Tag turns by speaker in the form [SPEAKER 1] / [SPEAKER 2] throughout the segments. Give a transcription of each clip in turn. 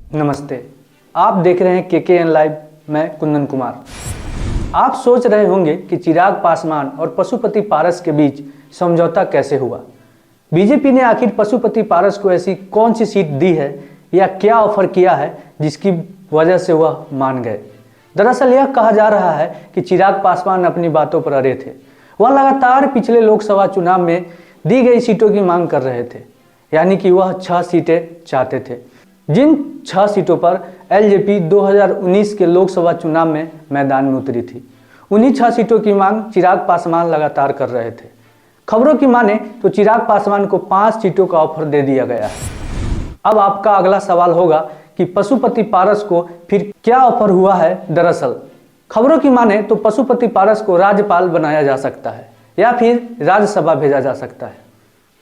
[SPEAKER 1] नमस्ते, आप देख रहे हैं KKN लाइव। मैं कुंदन कुमार। आप सोच रहे होंगे कि चिराग पासवान और पशुपति पारस के बीच समझौता कैसे हुआ। बीजेपी ने आखिर पशुपति पारस को ऐसी कौन सी सीट दी है या क्या ऑफर किया है जिसकी वजह से वह मान गए। दरअसल यह कहा जा रहा है कि चिराग पासवान अपनी बातों पर अड़े थे। वह लगातार पिछले लोकसभा चुनाव में दी गई सीटों की मांग कर रहे थे, यानी कि वह 6 सीटें चाहते थे, जिन 6 सीटों पर एलजेपी 2019 के लोकसभा चुनाव में मैदान में उतरी थी। उन्हीं 6 सीटों की मांग चिराग पासवान लगातार कर रहे थे। खबरों की माने तो चिराग पासवान को 5 सीटों का ऑफर दे दिया गया है। अब आपका अगला सवाल होगा कि पशुपति पारस को फिर क्या ऑफर हुआ है। दरअसल खबरों की माने तो पशुपति पारस को राज्यपाल बनाया जा सकता है या फिर राज्यसभा भेजा जा सकता है।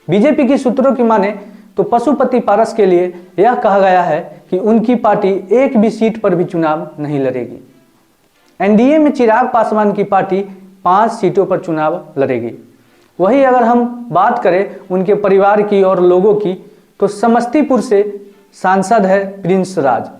[SPEAKER 1] बीजेपी की सूत्रों की माने तो पशुपति पारस के लिए यह कहा गया है कि उनकी पार्टी एक भी सीट पर भी चुनाव नहीं लड़ेगी। एनडीए में चिराग पासवान की पार्टी 5 सीटों पर चुनाव लड़ेगी। वहीं अगर हम बात करें उनके परिवार की और लोगों की, तो समस्तीपुर से सांसद है प्रिंस राज,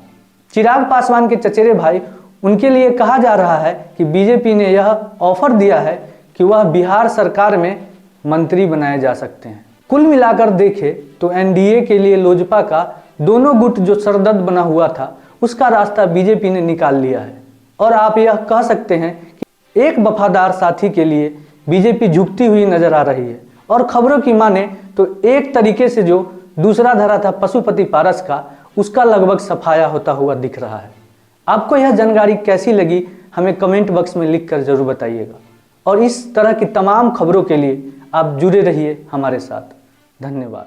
[SPEAKER 1] चिराग पासवान के चचेरे भाई। उनके लिए कहा जा रहा है कि बीजेपी ने यह ऑफर दिया है कि वह बिहार सरकार में मंत्री बनाए जा सकते हैं। कुल मिलाकर देखें तो एनडीए के लिए लोजपा का दोनों गुट जो सरदर्द बना हुआ था, उसका रास्ता बीजेपी ने निकाल लिया है। और आप यह कह सकते हैं कि एक वफादार साथी के लिए बीजेपी झुकती हुई नजर आ रही है। और खबरों की माने तो एक तरीके से जो दूसरा धारा था पशुपति पारस का, उसका लगभग सफाया होता हुआ दिख रहा है। आपको यह जानकारी कैसी लगी हमें कमेंट बॉक्स में लिख कर जरूर बताइएगा। और इस तरह की तमाम खबरों के लिए आप जुड़े रहिए हमारे साथ। धन्यवाद।